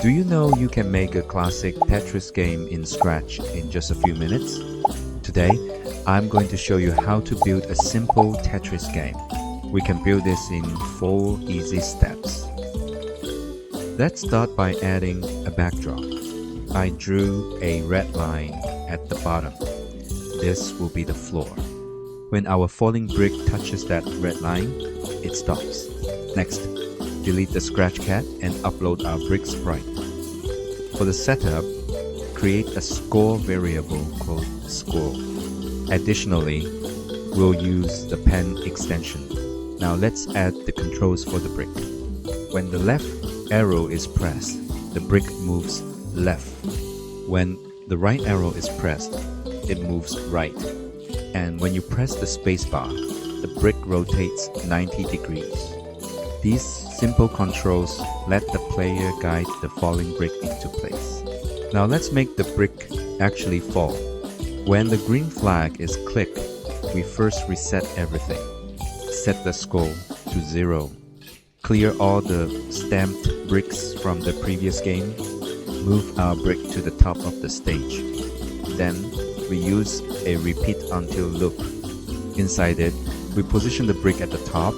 Do you know you can make a classic Tetris game in Scratch in just a few minutes? Today, I'm going to show you how to build a simple Tetris game. We can build this in 4 easy steps. Let's start by adding a backdrop. I drew a red line at the bottom. This will be the floor. When our falling brick touches that red line, it stops. Next, delete the scratch cat and upload our brick sprite. For the setup, create a score variable called score. Additionally, we'll use the pen extension. Now let's add the controls for the brick. When the left arrow is pressed, the brick moves left. When the right arrow is pressed, it moves right. And when you press the spacebar, the brick rotates 90 degrees. These simple controls let the player guide the falling brick into place. Now let's make the brick actually fall. When the green flag is clicked, we first reset everything. Set the score to 0. Clear all the stamped bricks from the previous game. Move our brick to the top of the stage. Then we use a repeat until loop. Inside it, we position the brick at the top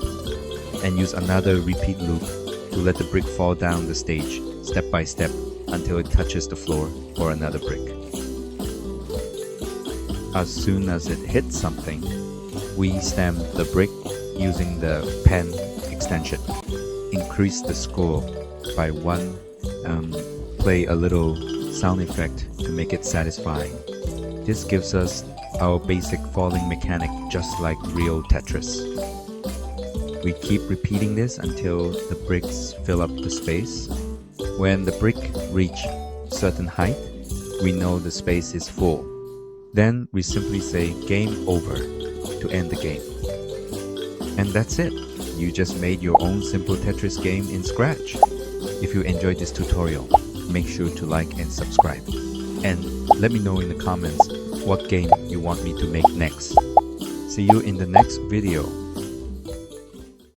and use another repeat loop to let the brick fall down the stage step by step until it touches the floor or another brick. As soon as it hits something, we stamp the brick using the pen extension. Increase the score by 1. Play a little sound effect to make it satisfying. This gives us our basic falling mechanic just like real Tetris. We keep repeating this until the bricks fill up the space. When the brick reaches certain height, we know the space is full. Then we simply say game over to end the game. And that's it. You just made your own simple Tetris game in Scratch. If you enjoyed this tutorial, make sure to like and subscribe. And let me know in the comments what game you want me to make next. See you in the next video.